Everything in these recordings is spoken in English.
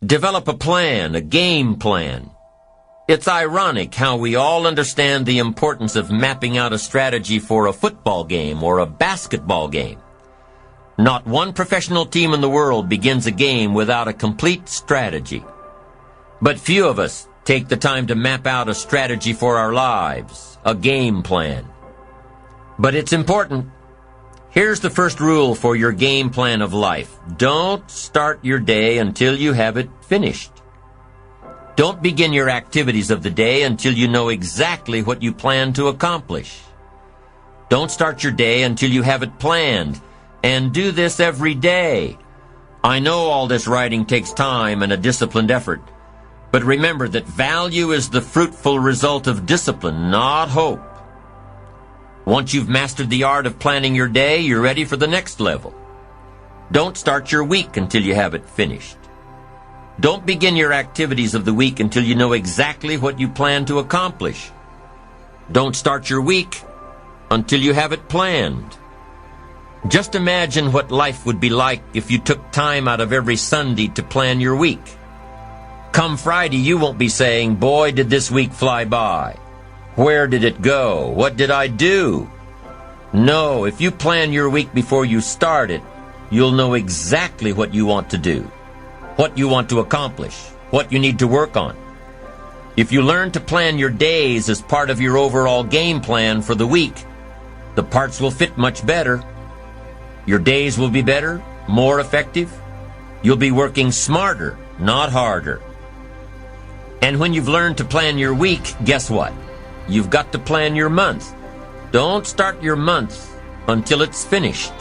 Develop a plan, a game plan. It's ironic how we all understand the importance of mapping out a strategy for a football game or a basketball game. Not one professional team in the world begins a game without a complete strategy. But few of us take the time to map out a strategy for our lives, a game plan. But it's important. Here's the first rule for your game plan of life. Don't start your day until you have it finished. Don't begin your activities of the day until you know exactly what you plan to accomplish. Don't start your day until you have it planned, and do this every day. I know all this writing takes time and a disciplined effort, but remember that value is the fruitful result of discipline, not hope. Once you've mastered the art of planning your day, you're ready for the next level. Don't start your week until you have it finished. Don't begin your activities of the week until you know exactly what you plan to accomplish. Don't start your week until you have it planned. Just imagine what life would be like if you took time out of every Sunday to plan your week. Come Friday, you won't be saying, "Boy, did this week fly by. Where did it go? What did I do?" No, if you plan your week before you start it, you'll know exactly what you want to do, what you want to accomplish, what you need to work on. If you learn to plan your days as part of your overall game plan for the week, the parts will fit much better. Your days will be better, more effective. You'll be working smarter, not harder. And when you've learned to plan your week, guess what? You've got to plan your month. Don't start your month until it's finished.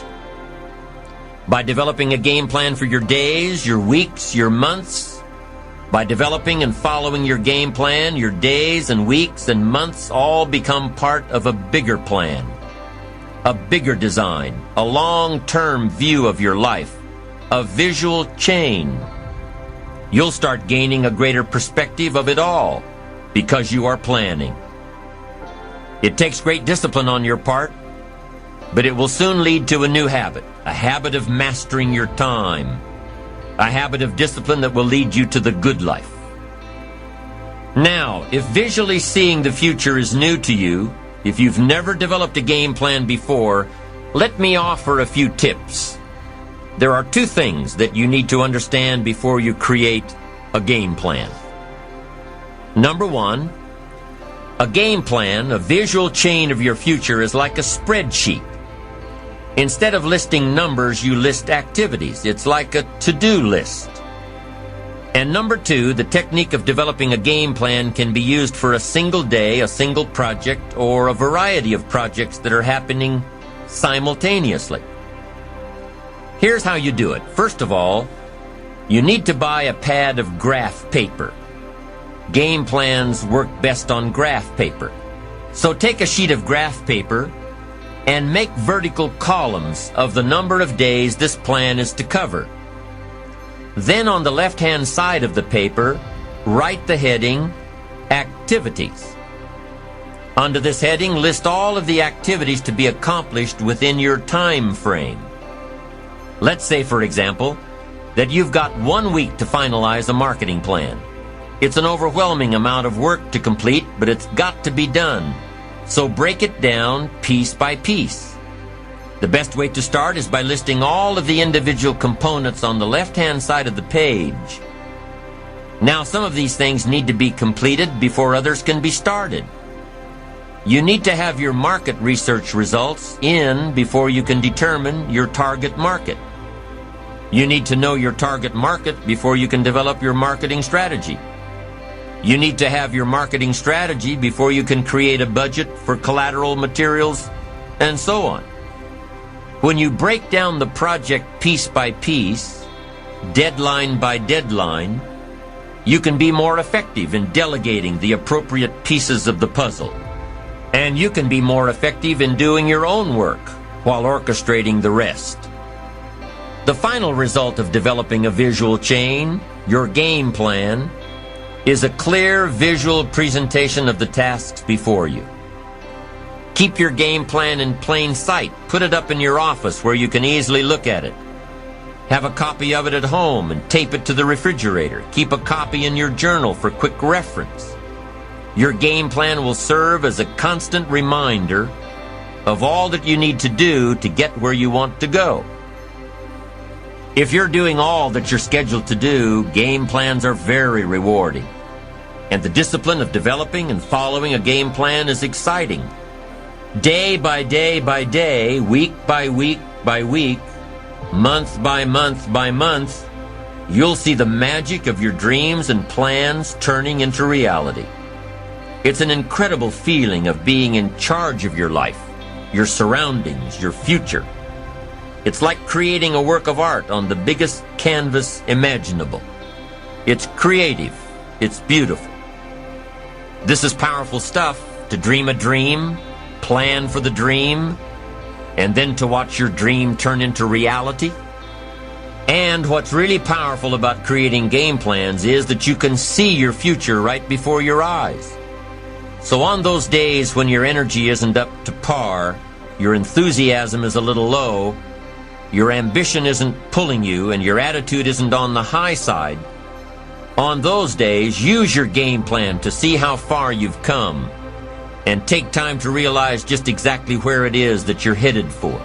By developing a game plan for your days, your weeks, your months, by developing and following your game plan, your days and weeks and months all become part of a bigger plan, a bigger design, a long-term view of your life, a visual chain. You'll start gaining a greater perspective of it all because you are planning. It takes great discipline on your part, but it will soon lead to a new habit, a habit of mastering your time, a habit of discipline that will lead you to the good life. Now, if visually seeing the future is new to you, if you've never developed a game plan before, let me offer a few tips. There are two things that you need to understand before you create a game plan. Number one, a game plan, a visual chain of your future, is like a spreadsheet. Instead of listing numbers, you list activities. It's like a to-do list. And number two, the technique of developing a game plan can be used for a single day, a single project, or a variety of projects that are happening simultaneously. Here's how you do it. First of all, you need to buy a pad of graph paper. Game plans work best on graph paper. So take a sheet of graph paper and make vertical columns of the number of days this plan is to cover. Then on the left-hand side of the paper, write the heading, Activities. Under this heading, list all of the activities to be accomplished within your time frame. Let's say, for example, that you've got 1 week to finalize a marketing plan. It's an overwhelming amount of work to complete, but it's got to be done. So break it down piece by piece. The best way to start is by listing all of the individual components on the left-hand side of the page. Now, some of these things need to be completed before others can be started. You need to have your market research results in before you can determine your target market. You need to know your target market before you can develop your marketing strategy. You need to have your marketing strategy before you can create a budget for collateral materials, and so on. When you break down the project piece by piece, deadline by deadline, you can be more effective in delegating the appropriate pieces of the puzzle. And you can be more effective in doing your own work while orchestrating the rest. The final result of developing a visual chain, your game plan, is a clear visual presentation of the tasks before you. Keep your game plan in plain sight. Put it up in your office where you can easily look at it. Have a copy of it at home and tape it to the refrigerator. Keep a copy in your journal for quick reference. Your game plan will serve as a constant reminder of all that you need to do to get where you want to go. If you're doing all that you're scheduled to do, game plans are very rewarding. And the discipline of developing and following a game plan is exciting. Day by day by day, week by week by week, month by month by month, you'll see the magic of your dreams and plans turning into reality. It's an incredible feeling of being in charge of your life, your surroundings, your future. It's like creating a work of art on the biggest canvas imaginable. It's creative. It's beautiful. This is powerful stuff, to dream a dream, plan for the dream, and then to watch your dream turn into reality. And what's really powerful about creating game plans is that you can see your future right before your eyes. So on those days when your energy isn't up to par, your enthusiasm is a little low, your ambition isn't pulling you, and your attitude isn't on the high side, on those days, use your game plan to see how far you've come and take time to realize just exactly where it is that you're headed for.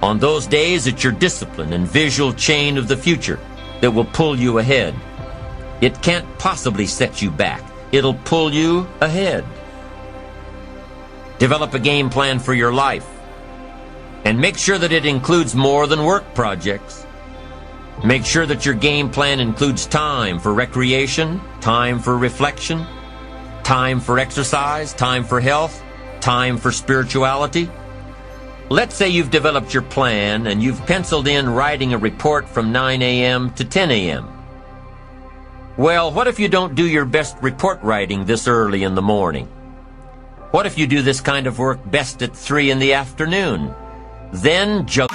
On those days, it's your discipline and visual chain of the future that will pull you ahead. It can't possibly set you back. It'll pull you ahead. Develop a game plan for your life and make sure that it includes more than work projects. Make sure that your game plan includes time for recreation, time for reflection, time for exercise, time for health, time for spirituality. Let's say you've developed your plan and you've penciled in writing a report from 9 a.m. to 10 a.m. Well, what if you don't do your best report writing this early in the morning? What if you do this kind of work best at 3 in the afternoon? Then Just